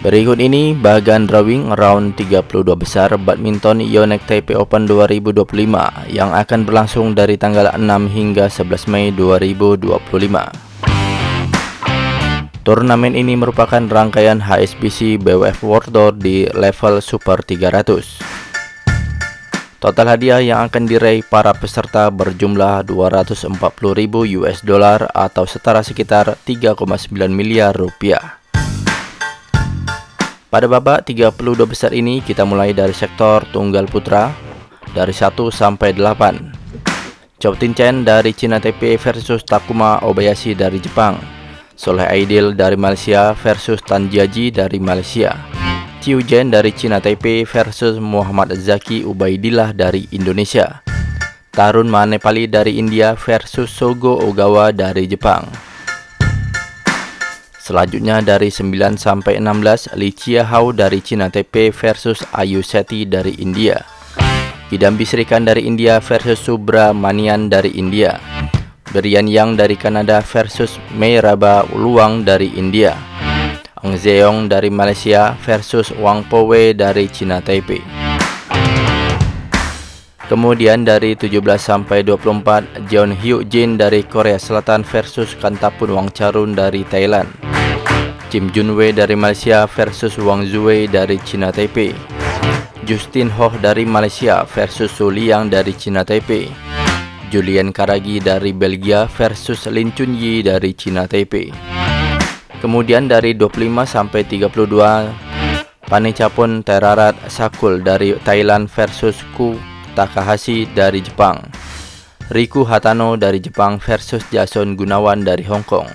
Berikut ini bagan drawing round 32 besar badminton Yonex Taipei Open 2025 yang akan berlangsung dari tanggal 6 hingga 11 Mei 2025. Turnamen ini merupakan rangkaian HSBC BWF World Tour di level Super 300. Total hadiah yang akan diraih para peserta berjumlah 240.000 US dollar atau setara sekitar 3,9 miliar rupiah. Pada babak 32 besar ini kita mulai dari sektor tunggal putra dari 1 sampai 8. Chou Tin Chen dari China Taipei versus Takuma Obayashi dari Jepang. Soleh Aidil dari Malaysia versus Tan Jiaji dari Malaysia. Qiu Zhen dari China Taipei versus Muhammad Zaki Ubaidillah dari Indonesia. Tarun Manepali dari India versus Sogo Ogawa dari Jepang. Selanjutnya dari 9 sampai 16, Li Chia-hao dari China Taipei versus Ayu Sethi dari India. Kidambi Srikan dari India versus Subramanian dari India. Berian Yang dari Kanada versus Meiraba Luang dari India. Ang Zeong dari Malaysia versus Wang Powe dari China Taipei. Kemudian dari 17 sampai 24, Jeon Hyuk Jin dari Korea Selatan versus Kantapun Wangcharun dari Thailand. Kim Junwei dari Malaysia versus Wang Zuwei dari China Taipei. Justin Ho dari Malaysia versus Su Liang dari China Taipei. Julian Karagi dari Belgia versus Lin Chunyi dari China Taipei. Kemudian dari 25 sampai 32, Panicapun Terarat Sakul dari Thailand versus Ku Takahashi dari Jepang. Riku Hatano dari Jepang versus Jason Gunawan dari Hong Kong.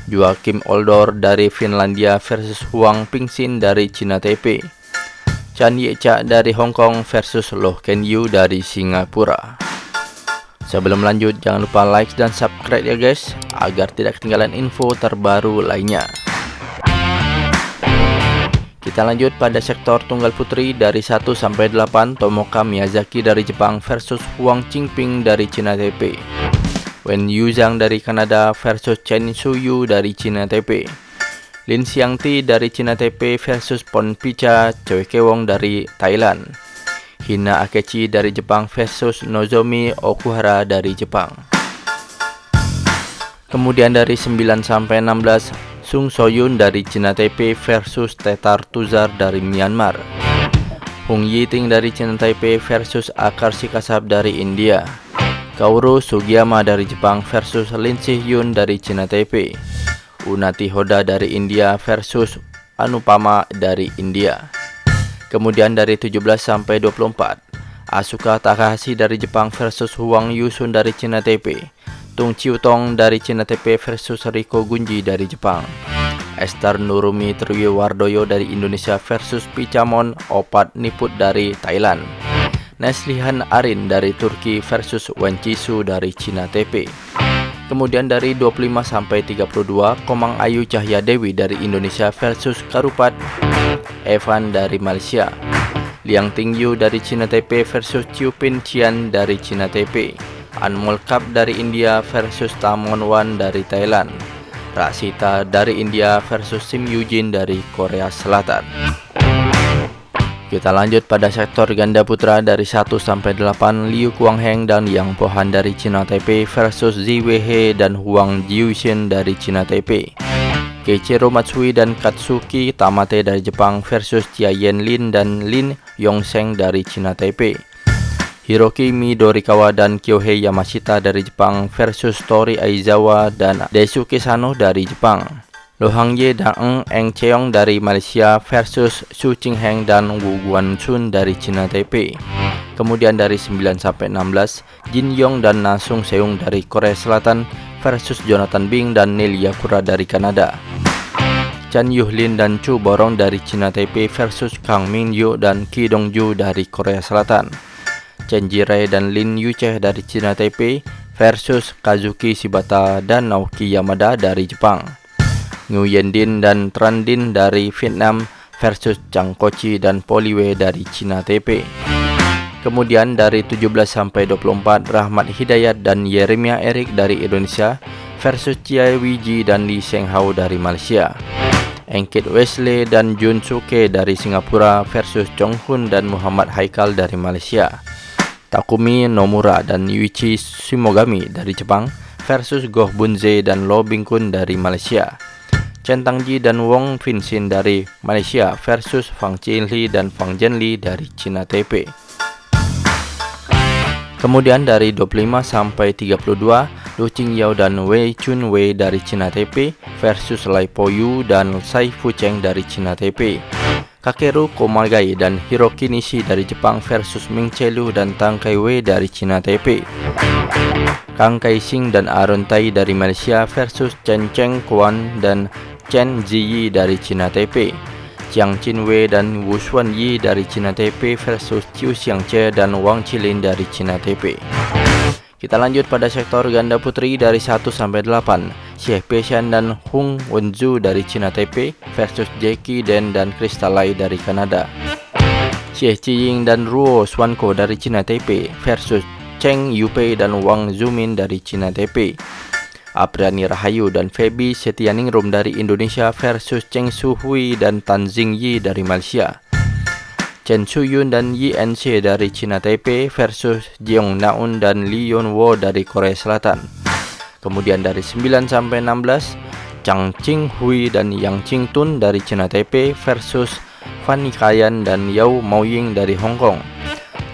Joachim Oldor dari Finlandia versus Huang Pingxin dari China Taipei. Chan Ye-cha dari Hong Kong versus Loh Ken Yu dari Singapura. Sebelum lanjut, jangan lupa like dan subscribe ya guys, agar tidak ketinggalan info terbaru lainnya. Kita lanjut pada sektor tunggal putri dari 1 sampai 8, Tomoka Miyazaki dari Jepang versus Huang Qingping dari China Taipei. Wen Yuzhang dari Kanada versus Chen Suyu dari China Taipei. Lin Xiangti dari China Taipei versus Pon Picha Choi Kewong dari Thailand. Hina Akechi dari Jepang versus Nozomi Okuhara dari Jepang. Kemudian dari 9 sampai 16, Sung Soyun dari China Taipei versus Tetar Tuzar dari Myanmar. Hung Yiting dari China Taipei versus Akarshi Kasab dari India. Kaoru Sugiyama dari Jepang versus Lin Si-hyun dari China Taipei. Unati Hoda dari India versus Anupama dari India. Kemudian dari 17 sampai 24, Asuka Takahashi dari Jepang versus Huang Yusun dari China Taipei. Tung Chiu Tong dari China Taipei versus Riko Gunji dari Jepang. Esther Nurumi Triwardoyo dari Indonesia versus Pichamon Opat Niput dari Thailand. Neslihan Arin dari Turki versus Wen Chisu dari China Taipei. Kemudian dari 25 sampai 32, Komang Ayu Cahya Dewi dari Indonesia versus Karupat Evan dari Malaysia. Liang Tingyu dari China Taipei versus Chiu Pin Chian dari China Taipei. Anmol Cup dari India versus Tamon Wan dari Thailand. Rasita dari India versus Sim Yujin dari Korea Selatan. Kita lanjut pada sektor ganda putra dari 1 sampai 8, Liu Kuang-heng dan Yang Pohan dari China Taipei versus Zi Weihe dan Huang Jiuxin dari China Taipei. Keiichiro Matsui dan Katsuki Tamate dari Jepang versus Jia Yenlin dan Lin Yongseng dari China Taipei. Hiroki Midorikawa dan Kyohei Yamashita dari Jepang versus Tori Aizawa dan Daisuke Sano dari Jepang. Lo Hangye dan Eng Cheong dari Malaysia versus Su Qingheng dan Wu Guanchun dari China Taipei. Kemudian dari 9 sampai 16, Jin Yong dan Na Sung Seung dari Korea Selatan versus Jonathan Bing dan Neil Yakura dari Kanada. Chan Yuhlin dan Chu Borong dari China Taipei versus Kang Min Yu dan Ki Dongju dari Korea Selatan. Chen Jirai dan Lin Yuche dari China Taipei versus Kazuki Shibata dan Naoki Yamada dari Jepang. Nguyen Din dan Tran Din dari Vietnam versus Chang Kochi dan Poliwei dari China Taipei. Kemudian dari 17 sampai 24 Rahmat Hidayat dan Yeremia Erik dari Indonesia versus Chia Wiji dan Lee Seng Hao dari Malaysia. Engkit Wesley dan Jun Suke dari Singapura versus Chong Hun dan Muhammad Haikal dari Malaysia. Takumi Nomura dan Yuichi Shimogami dari Jepang versus Goh Bunze dan Lo Bingkun dari Malaysia. Chen Tangji dan Wong Vincent dari Malaysia versus Fang Chinli dan Fang Zhenli dari Cina Taipei. Kemudian dari 25 sampai 32, Lu Qingyao dan Wei Chunwei dari Cina Taipei versus Lai Poyu dan Sai Fucheng dari Cina Taipei. Kakeru Komagai dan Hiroki Nishi dari Jepang versus Ming Chelu dan Tang Kaiwei dari Cina Taipei. Kang Kaixing dan Aaron Tai dari Malaysia versus Chen Cheng Kuan dan Chen Ziyi dari Cina Taipei. Jiang Qinwei dan Wu Xuanyi dari Cina Taipei versus Chiu Xiangche dan Wang Qilin dari Cina Taipei. Kita lanjut pada sektor ganda putri dari 1 sampai 8. Xie Peishan dan Hung Wenzu dari Cina Taipei versus Jackie Den dan Crystal Lai dari Kanada. Xie Qiying dan Ruo Xuanko dari Cina Taipei versus Cheng Yupei dan Wang Zumin dari Cina Taipei. Apriani Rahayu dan Feby Setianingrum dari Indonesia versus Cheng Suhui dan Tan Xingyi dari Malaysia. Chen Shuyun dan Yi Enche dari Cina Taipei versus Jeong Naun dan Lee Yonwo dari Korea Selatan. Kemudian dari 9 sampai 16, Chang Qinghui dan Yang Qingtun dari Cina Taipei versus Fan Yikayan dan Yao Maoying dari Hong Kong.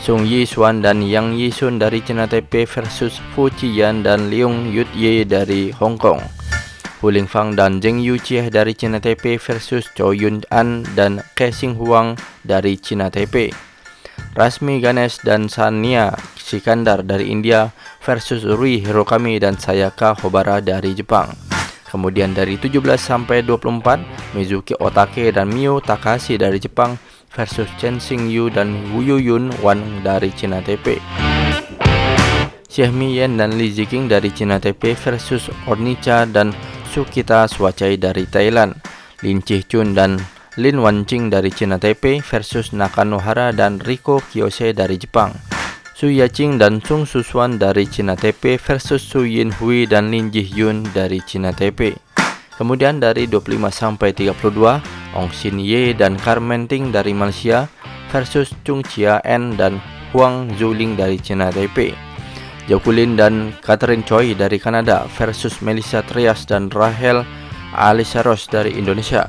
Sung Yisuan dan Yang Yisun dari Cina Taipei versus Fu Qiyan dan Leung Yutye dari Hong Kong. Hu Lingfang dan Zheng Yuchie dari Cina Taipei versus Chou Yun An dan Ke Xing Huang dari Cina Taipei. Rasmi Ganesh dan Sania Sikandar dari India versus Rui Hirokami dan Sayaka Hobara dari Jepang. Kemudian dari 17 sampai 24, Mizuki Otake dan Mio Takahashi dari Jepang versus Chen Xingyu dan Wu Yuyun Wan dari Cina Taipei. Xie Miyan dan Li Ziqing dari Cina Taipei versus Ornica dan Sukita Swachai dari Thailand. Lin Chih-chun dan Lin Wanqing dari Cina Taipei versus Nakanohara dan Riko Kiyose dari Jepang. Su Yaqing dan Sung Suswan dari Cina Taipei versus Su Yinhui dan Lin Ji-hyun dari Cina Taipei. Kemudian dari 25 sampai 32, Ong Xin Ye dan Carmen Ting dari Malaysia versus Chung Chia En dan Huang Zuling dari Cina Taipei. Zhao Kulin dan Catherine Choi dari Kanada versus Melissa Trias dan Rahel Alisaros dari Indonesia.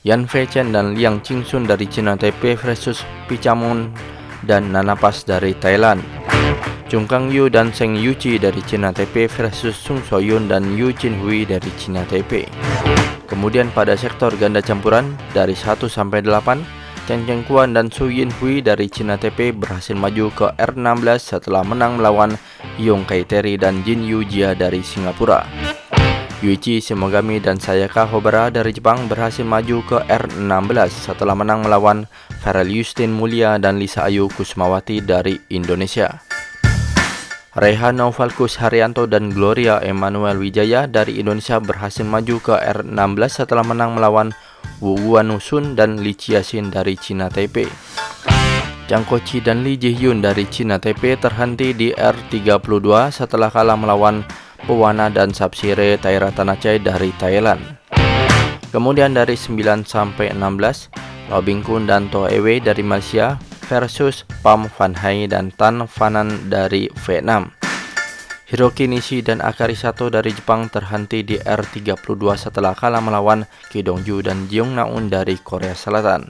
Yan Fei Chen dan Liang Qingsun dari Cina Taipei versus Pichamon dan Nanapas dari Thailand. Chung Kang Yu dan Seng Yuchi dari Cina Taipei versus Sung Soyun dan Yu Jinhui dari Cina Taipei. Kemudian pada sektor ganda campuran dari 1 sampai 8, Chen Chengkuan dan Su Yinhui dari Cina Taipei berhasil maju ke R16 setelah menang melawan Yong Kaiteri dan Jin Yujia dari Singapura. Yuichi Shimogami dan Sayaka Hobara dari Jepang berhasil maju ke R16 setelah menang melawan Farel Yustin Mulia dan Lisa Ayu Kusmawati dari Indonesia. Rehan Novalkus Haryanto dan Gloria Emmanuel Wijaya dari Indonesia berhasil maju ke R16 setelah menang melawan Wu Guanusun dan Li Chiaxin dari Cina Taipei. Zhang Koqi dan Li Jihyun dari Cina Taipei terhenti di R32 setelah kalah melawan Pewana dan Sapsire Taira Tanachai dari Thailand. Kemudian dari 9 sampai 16, Lo Bingkun dan To Ewe dari Malaysia versus Pham Van Hai dan Tan Fanan dari Vietnam. Hiroki Nishi dan Akari Sato dari Jepang terhenti di R32 setelah kalah melawan Ki Dongju dan Jeong Naun dari Korea Selatan.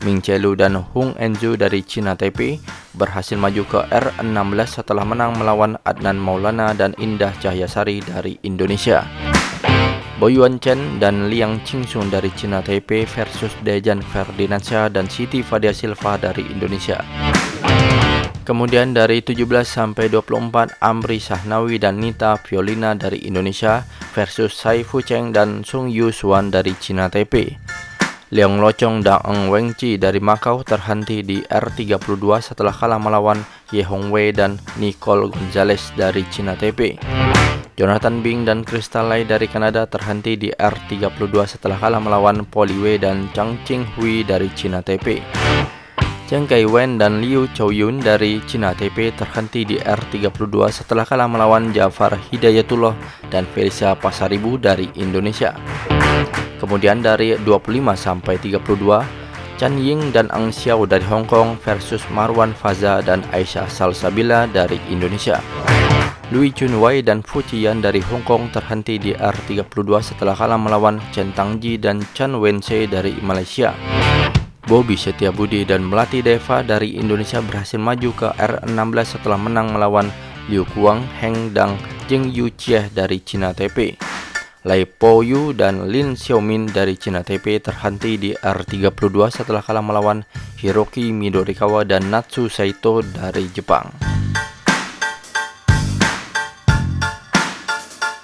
Ming Chelu dan Hung Enzu dari Cina Taipei berhasil maju ke R16 setelah menang melawan Adnan Maulana dan Indah Cahyasari dari Indonesia. Boy Yuan Chen dan Liang Qingsun dari Cina Taipei versus Dejan Ferdinandsyah dan Siti Fadia Silva dari Indonesia. Kemudian dari 17 sampai 24, Amri Sahnawi dan Nita Violina dari Indonesia versus Sai Fucheng dan Sung Yusuan dari Cina Taipei. Leong Locong dan Eng Wengchi dari Macau terhenti di R32 setelah kalah melawan Ye Hongwei dan Nicole Gonzalez dari Cina Taipei. Jonathan Bing dan Crystal Lai dari Kanada terhenti di R32 setelah kalah melawan Poli Wei dan Chang Qinghui dari Cina Taipei. Zheng Kaiwen dan Liu Chouyun dari Cina Taipei terhenti di R32 setelah kalah melawan Jafar Hidayatullah dan Felicia Pasaribu dari Indonesia. Kemudian dari 25 sampai 32, Chan Ying dan Ang Xiao dari Hong Kong versus Marwan Faza dan Aisyah Salsabila dari Indonesia. Lui Chunwei dan Fu Qian dari Hong Kong terhenti di R32 setelah kalah melawan Chen Tangji dan Chan Wenxie dari Malaysia. Bobby Setiabudi dan Melati Deva dari Indonesia berhasil maju ke R16 setelah menang melawan Liu Kuang, Heng Dang, Zheng Yuqieh dari Cina Taipei. Lai Po Yu dan Lin Xiaomin dari Cina Taipei terhenti di R32 setelah kalah melawan Hiroki Midorikawa dan Natsu Saito dari Jepang.